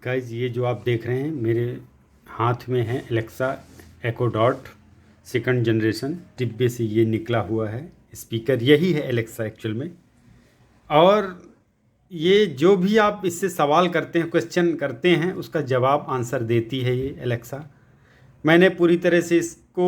Guys ये जो आप देख रहे हैं मेरे हाथ में है एलेक्सा एको डॉट सेकंड जनरेशन। डिब्बे से ये निकला हुआ है स्पीकर, यही है एलेक्सा एक्चुअल में। और ये जो भी आप इससे सवाल करते हैं, क्वेश्चन करते हैं, उसका जवाब आंसर देती है ये एलेक्सा। मैंने पूरी तरह से इसको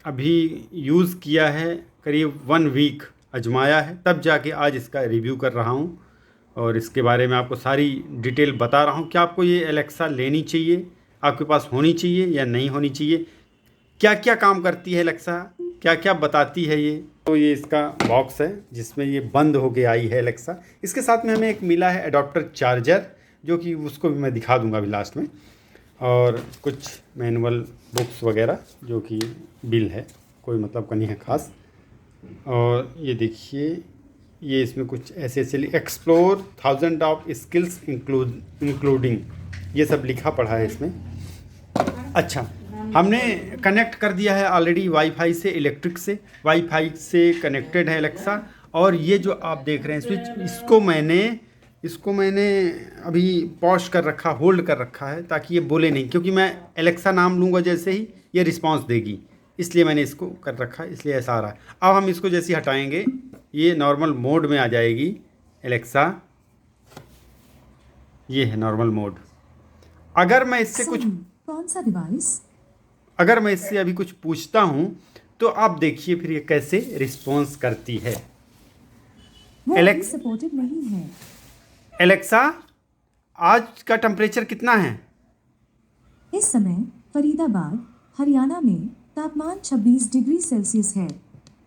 अभी यूज़ किया है, करीब 1 वीक आजमाया है, तब जाके आज इसका रिव्यू कर रहा हूँ और इसके बारे में आपको सारी डिटेल बता रहा हूँ कि आपको ये एलेक्सा लेनी चाहिए, आपके पास होनी चाहिए या नहीं होनी चाहिए, क्या क्या काम करती है एलेक्सा, क्या क्या बताती है ये। तो ये इसका बॉक्स है जिसमें ये बंद होके आई है एलेक्सा। इसके साथ में हमें एक मिला है एडाप्टर चार्जर, जो कि उसको भी मैं दिखा दूंगा अभी लास्ट में, और कुछ मैनुअल बुक्स वगैरह जो कि बिल है, कोई मतलब का नहीं है ख़ास। और ये देखिए, ये इसमें कुछ ऐसे एक्सप्लोर 1000 ऑफ स्किल्स इंक्लूडिंग ये सब लिखा पढ़ा है इसमें। अच्छा, हमने कनेक्ट कर दिया है ऑलरेडी वाईफाई से, इलेक्ट्रिक से, वाईफाई से कनेक्टेड है एलेक्सा। और ये जो आप देख रहे हैं स्विच, इसको मैंने अभी पॉज कर रखा, होल्ड कर रखा है ताकि ये बोले नहीं, क्योंकि मैं एलेक्सा नाम लूँगा जैसे ही ये रिस्पांस देगी, इसलिए मैंने इसको कर रखा है, इसलिए ऐसा आ रहा है। अब हम इसको जैसे ही हटाएंगे ये नॉर्मल मोड में आ जाएगी एलेक्सा। ये है नॉर्मल मोड। अगर मैं इससे कुछ, कौन सा डिवाइस, अगर मैं इससे अभी कुछ पूछता हूँ तो आप देखिए फिर ये कैसे रिस्पॉन्स करती है। सपोर्टेड नहीं है। एलेक्सा, आज का टेम्परेचर कितना है? इस समय फरीदाबाद हरियाणा में तापमान 26 डिग्री सेल्सियस है।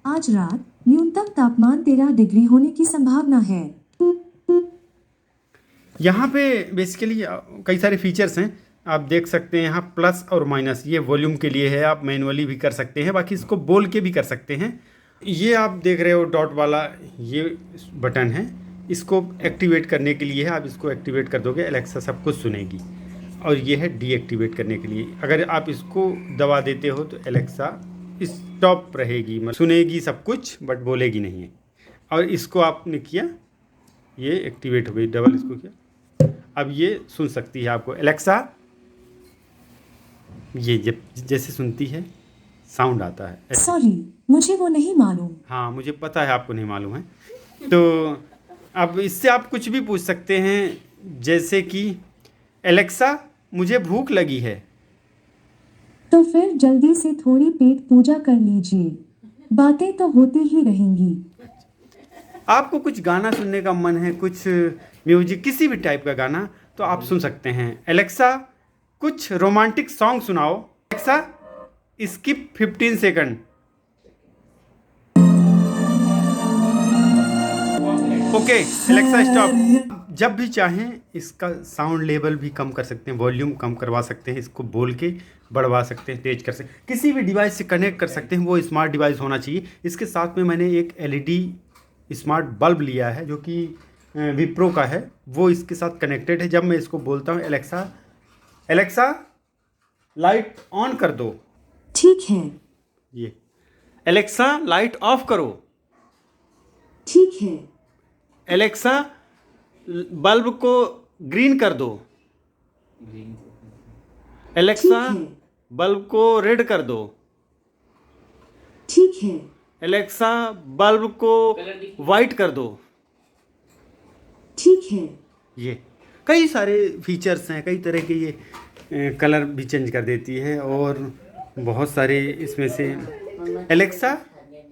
आज रात न्यूनतम तापमान 13 डिग्री होने की संभावना है। यहाँ पे बेसिकली कई सारे फीचर्स हैं, आप देख सकते हैं यहाँ प्लस और माइनस, ये वॉल्यूम के लिए है, आप मैनुअली भी कर सकते हैं, बाकी इसको बोल के भी कर सकते हैं। ये आप देख रहे हो डॉट वाला ये बटन है, इसको एक्टिवेट करने के लिए है, आप इसको एक्टिवेट कर दोगे एलेक्सा सब कुछ सुनेगी। और ये है डीएक्टिवेट करने के लिए, अगर आप इसको दबा देते हो तो एलेक्सा स्टॉप रहेगी, मतलब सुनेगी सब कुछ बट बोलेगी नहीं है। और इसको आपने किया, ये एक्टिवेट हो गई, डबल इसको किया, अब ये सुन सकती है आपको एलेक्सा। ये जब जैसे सुनती है साउंड आता है। सॉरी, मुझे वो नहीं मालूम। हाँ, मुझे पता है आपको नहीं मालूम है। तो अब इससे आप कुछ भी पूछ सकते हैं, जैसे कि एलेक्सा मुझे भूख लगी है। तो फिर जल्दी से थोड़ी पेट पूजा कर लीजिए, बातें तो होती ही रहेंगी। आपको कुछ गाना सुनने का मन है, कुछ म्यूजिक, किसी भी टाइप का गाना, तो आप सुन सकते हैं। एलेक्सा कुछ रोमांटिक सॉन्ग सुनाओ। Alexa skip 15 second. Okay Alexa stop. जब भी चाहें इसका साउंड लेवल भी कम कर सकते हैं, वॉल्यूम कम करवा सकते हैं, इसको बोल के बढ़वा सकते हैं, तेज कर सकते हैं, किसी भी डिवाइस से कनेक्ट कर सकते हैं। वो स्मार्ट डिवाइस होना चाहिए। इसके साथ में मैंने एक एलईडी स्मार्ट बल्ब लिया है जो कि विप्रो का है, वो इसके साथ कनेक्टेड है। जब मैं इसको बोलता हूँ एलेक्सा, एलेक्सा लाइट ऑन कर दो, ठीक है। ये एलेक्सा लाइट ऑफ करो, ठीक है। एलेक्सा बल्ब को ग्रीन कर दो, एलेक्सा बल्ब को रेड कर दो, ठीक है। एलेक्सा बल्ब को वाइट कर दो, ठीक है। ये कई सारे फीचर्स हैं, कई तरह के ये कलर भी चेंज कर देती है और बहुत सारे इसमें से। एलेक्सा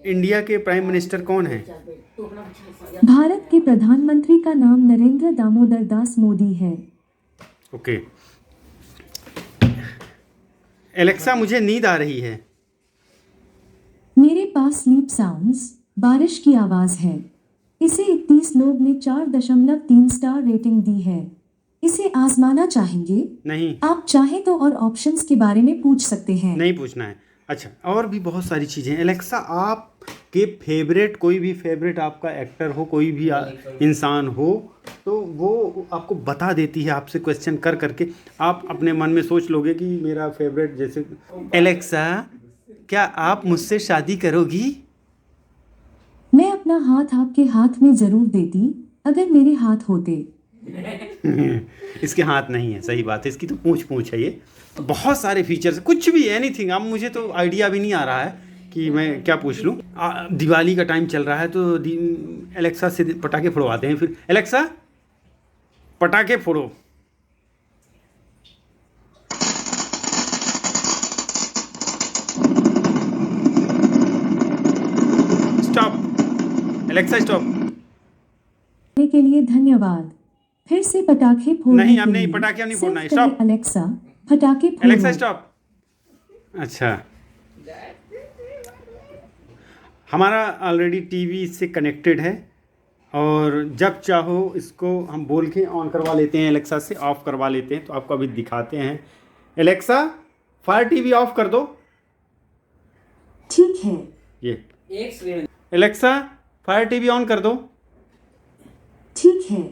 इंडिया के प्राइम मिनिस्टर कौन है? भारत के प्रधानमंत्री का नाम नरेंद्र दामोदर दास मोदी है। ओके। एलेक्सा मुझे नींद आ रही है। मेरे पास स्लीप साउंड्स बारिश की आवाज है। इसे 31 लोग ने 4.3 स्टार रेटिंग दी है। इसे आजमाना चाहेंगे? नहीं। आप चाहें तो और ऑप्शंस के बारे में पूछ सकते हैं। नहीं पूछना है। अच्छा, और भी बहुत सारी चीज़ें। एलेक्सा आपके फेवरेट, कोई भी फेवरेट आपका एक्टर हो, कोई भी इंसान हो, तो वो आपको बता देती है आपसे क्वेश्चन कर करके। आप अपने मन में सोच लोगे कि मेरा फेवरेट, जैसे एलेक्सा क्या आप मुझसे शादी करोगी? मैं अपना हाथ आपके हाथ में जरूर देती अगर मेरे हाथ होते। इसके हाथ नहीं है, सही बात है, इसकी तो पूंछ है ये। बहुत सारे फीचर्स, कुछ भी एनीथिंग। अब मुझे तो आइडिया भी नहीं आ रहा है कि मैं क्या पूछ लूँ। दिवाली का टाइम चल रहा है तो एलेक्सा से पटाखे फोड़वाते हैं। फिर एलेक्सा पटाखे फोड़ो। Stop Alexa, stop. के लिए धन्यवाद। फिर से पटाखे फोड़ने नहीं, के अब नहीं, लिए पटाखे अब नहीं फोड़ना है। सिर्फ कहें, स्टॉप अलेक्सा पटाखे फोड़ो। Alexa, stop. अच्छा, हमारा ऑलरेडी टीवी से कनेक्टेड है और जब चाहो इसको हम बोल के ऑन करवा लेते हैं, एलेक्सा से ऑफ करवा लेते हैं। तो आपको अभी दिखाते हैं। एलेक्सा फायर टीवी ऑफ कर दो। ठीक है। ये एलेक्सा फायर टीवी ऑन कर दो। ठीक है।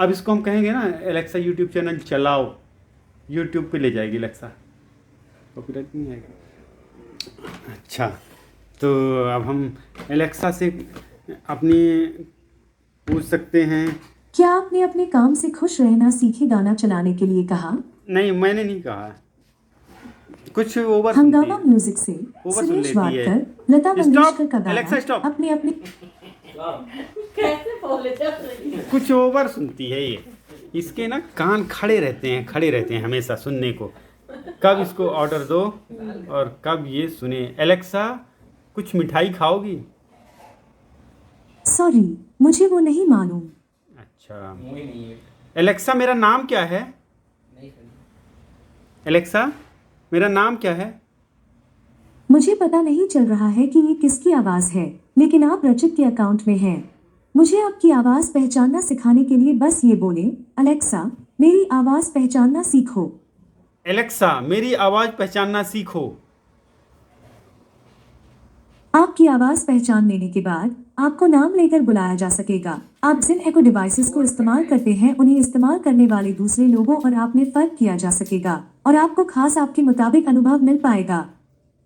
अब इसको हम कहेंगे ना, एलेक्सा यूट्यूब चैनल चलाओ, यूट्यूब पे ले जाएगी एलेक्सा, कॉपीराइट नहीं आएगा। अच्छा, तो अब हम एलेक्सा से अपनी पूछ सकते हैं। क्या आपने अपने काम से खुश रहना सीखे गाना चलाने के लिए कहा? नहीं, मैंने नहीं कहा, कुछ ओवर हंगामा म्यूजिक से ओवर सुन सुरेश लेती है। वाडकर, लता मंगेशकर का एलेक्सा, गाना स्टॉप। अपने अपने कैसे बोले कुछ ओवर सुनती है ये। इसके ना कान खड़े रहते हैं हमेशा सुनने को। कब इसको ऑर्डर दो और कब ये सुने। एलेक्सा कुछ मिठाई खाओगी? सॉरी, मुझे वो नहीं मालूम। अच्छा, एलेक्सा मेरा नाम क्या है? एलेक्सा मेरा नाम क्या है? मुझे पता नहीं चल रहा है कि ये किसकी आवाज है, लेकिन आप रचित के अकाउंट में हैं। मुझे आपकी आवाज पहचानना सिखाने के लिए बस ये बोले, अलेक्सा मेरी आवाज पहचानना सीखो। एलेक्सा मेरी आवाज़ पहचानना सीखो। आपकी आवाज पहचान लेने के बाद आपको नाम लेकर बुलाया जा सकेगा। आप जिन एको डिवाइसेस को इस्तेमाल करते हैं उन्हें इस्तेमाल करने वाले दूसरे लोगों और आप में फर्क किया जा सकेगा और आपको खास आपके मुताबिक अनुभव मिल पाएगा।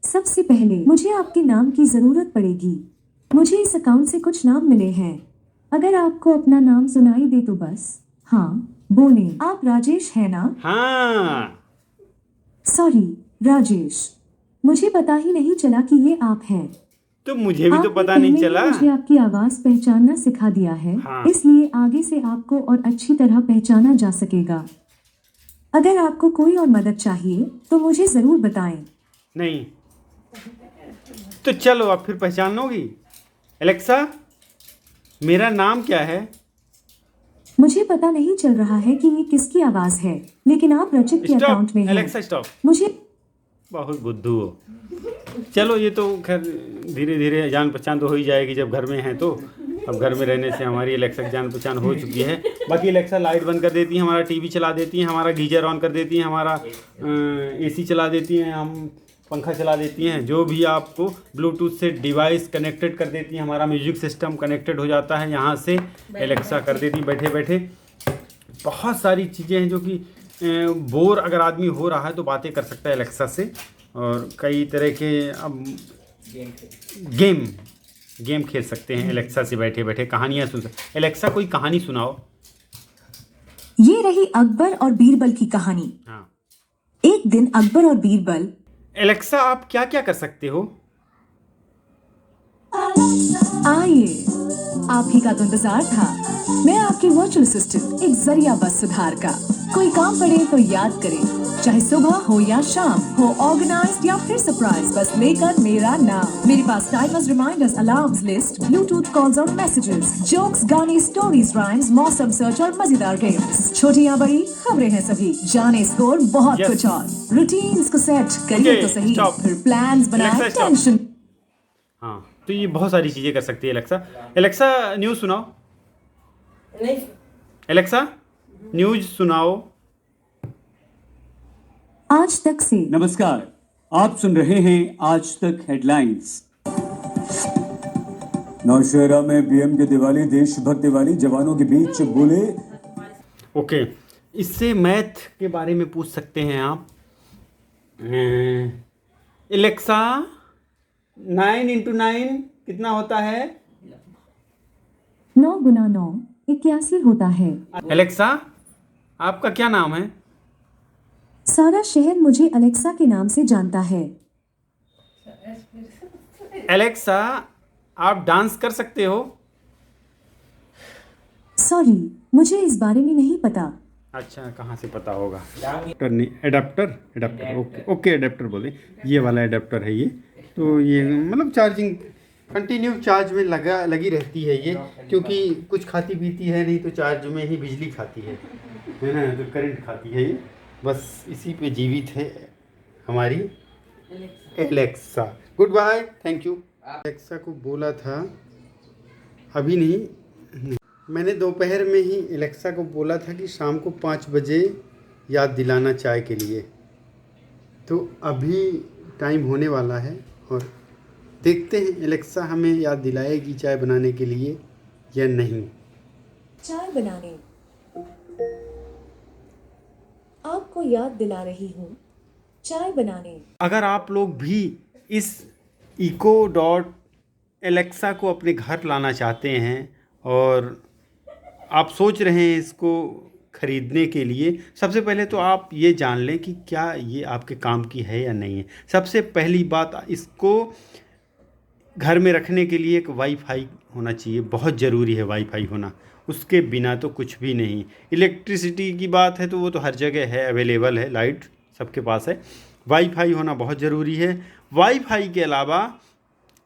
सबसे पहले मुझे आपके नाम की जरूरत पड़ेगी। मुझे इस अकाउंट से कुछ नाम मिले हैं। अगर आपको अपना नाम सुनाई दे तो बस हाँ बोले। आप राजेश है ना? हाँ। सॉरी राजेश, मुझे पता ही नहीं चला कि ये आप हैं। तो मुझे भी तो आपने पता पहले नहीं ही चला। मुझे आपकी आवाज पहचानना सिखा दिया है। हाँ। इसलिए आगे से आपको और अच्छी तरह पहचाना जा सकेगा। अगर आपको कोई और मदद चाहिए तो मुझे जरूर बताएं। नहीं तो चलो अब फिर पहचान लोगी। एलेक्सा मेरा नाम क्या है? मुझे पता नहीं चल रहा है कि ये किसकी आवाज है, लेकिन आप रचित के अकाउंट में स्टॉप हैं। Alexa, stop. मुझे बहुत बुद्धू हो। चलो ये तो खैर धीरे धीरे जान पहचान तो हो ही जाएगी जब घर में है। तो अब घर में रहने से हमारी एलेक्सा की जान पहचान हो चुकी है। बाकी एलेक्सा लाइट बंद कर देती है, हमारा टीवी चला देती है, हमारा गीजर ऑन कर देती है, हमारा एसी चला देती हैं, हम पंखा चला देती हैं। जो भी आपको ब्लूटूथ से डिवाइस कनेक्टेड कर देती हैं, हमारा म्यूजिक सिस्टम कनेक्टेड हो जाता है यहाँ से, एलेक्सा कर देती बैठे बैठे। बहुत सारी चीज़ें हैं जो कि बोर अगर आदमी हो रहा है तो बातें कर सकता है एलेक्सा से। और कई तरह के अब गेम खेल सकते हैं एलेक्सा से बैठे बैठे, कहानियाँ सुन सकते। एलेक्सा कोई कहानी सुनाओ। ये रही अकबर और बीरबल की कहानी। हाँ। एक दिन अकबर और बीरबल। एलेक्सा आप क्या क्या कर सकते हो? आइए, आप ही का तो इंतजार था। मैं आपकी वर्चुअल असिस्टेंट, एक जरिया बस सुधार का। कोई काम पड़े तो याद करें, चाहे सुबह हो या शाम हो, ऑर्गेनाइज्ड या फिर सरप्राइज, बस लेकर मेरा नाम। मेरे पास timers, reminders, alarms list, Bluetooth calls और मैसेजेस, जोक्स, गाने, स्टोरीज, राइम्स, मौसम सर्च और मजेदार गेम्स। छोटी या बड़ी खबरें हैं सभी, जाने स्कोर बहुत Yes. कुछ और। रूटीन्स को सेट करिए Okay, तो सही, stop. फिर प्लान्स बनाएं, Alexa, stop. टेंशन। हाँ, तो ये बहुत सारी चीज़ें कर सकती है एलेक्सा। एलेक्सा न्यूज़ सुनाओ। नहीं एलेक्सा न्यूज़ सुनाओ। आज तक से नमस्कार, आप सुन रहे हैं आज तक हेडलाइंस। नौशहरा में पीएम की दिवाली देशभक्ति वाली, जवानों के बीच बोले। ओके, इससे मैथ के बारे में पूछ सकते हैं आप। एलेक्सा 9 × 9 कितना होता है? 9 गुना 9 81 होता है। एलेक्सा, आपका क्या नाम है? सारा शहर मुझे अलेक्सा के नाम से जानता है। एलेक्सा, आप डांस कर सकते हो? सॉरी, मुझे इस बारे में नहीं पता। अच्छा, कहाँ से पता होगा? एडाप्टर नहीं, एडाप्टर ओके एडाप्टर बोले। ये वाला एडाप्टर है ये। तो ये मतलब चार्जिंग कंटिन्यू चार्ज में लगी रहती है ये, क्योंकि कुछ खाती पीती है नहीं तो चार्ज में ही बिजली खाती है ना, तो करंट खाती है ये। बस इसी पे जीवित है हमारी Alexa. Good bye, thank you. Alexa को बोला था, अभी नहीं, मैंने दोपहर में ही एलेक्सा को बोला था कि शाम को 5 बजे याद दिलाना चाय के लिए। तो अभी टाइम होने वाला है और देखते हैं एलेक्सा हमें याद दिलाएगी चाय बनाने के लिए या नहीं। चाय बनाने। आपको याद दिला रही हूँ चाय बनाने। अगर आप लोग भी इस eco.alexa को अपने घर लाना चाहते हैं और आप सोच रहे हैं इसको ख़रीदने के लिए, सबसे पहले तो आप ये जान लें कि क्या ये आपके काम की है या नहीं है। सबसे पहली बात, इसको घर में रखने के लिए एक वाईफाई होना चाहिए, बहुत ज़रूरी है वाईफाई होना, उसके बिना तो कुछ भी नहीं। इलेक्ट्रिसिटी की बात है तो वो तो हर जगह है, अवेलेबल है, लाइट सबके पास है। वाईफाई होना बहुत ज़रूरी है। वाईफाई के अलावा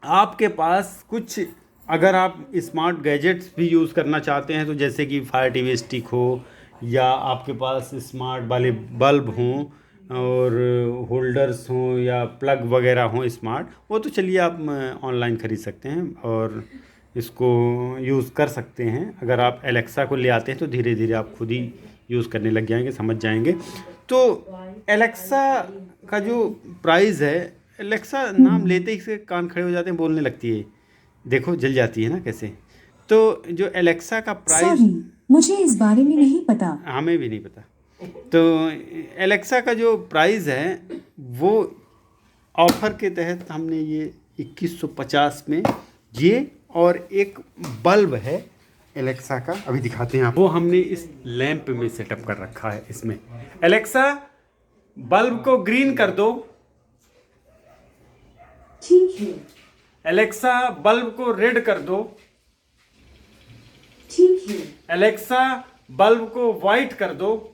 आपके पास कुछ, अगर आप स्मार्ट गैजेट्स भी यूज़ करना चाहते हैं तो जैसे कि फायर टीवी स्टिक हो, या आपके पास स्मार्ट वाले बल्ब हों और होल्डर्स हों या प्लग वगैरह हों स्मार्ट, वो तो चलिए आप ऑनलाइन ख़रीद सकते हैं और इसको यूज़ कर सकते हैं। अगर आप एलेक्सा को ले आते हैं तो धीरे धीरे आप खुद ही यूज़ करने लग जाएंगे, समझ जाएंगे। तो एलेक्सा का जो प्राइस है, एलेक्सा नाम लेते ही से कान खड़े हो जाते हैं, बोलने लगती है, देखो जल जाती है ना कैसे। तो जो एलेक्सा का प्राइस, सॉरी, मुझे इस बारे में नहीं पता। हमें भी नहीं पता। तो एलेक्सा का जो प्राइस है वो ऑफ़र के तहत हमने ये 2150 में ये, और एक बल्ब है एलेक्सा का, अभी दिखाते हैं आप, वो हमने इस लैंप में सेटअप कर रखा है इसमें। एलेक्सा, बल्ब को ग्रीन कर दो। ठीक है। एलेक्सा, बल्ब को रेड कर दो। ठीक है। एलेक्सा, बल्ब को वाइट कर दो।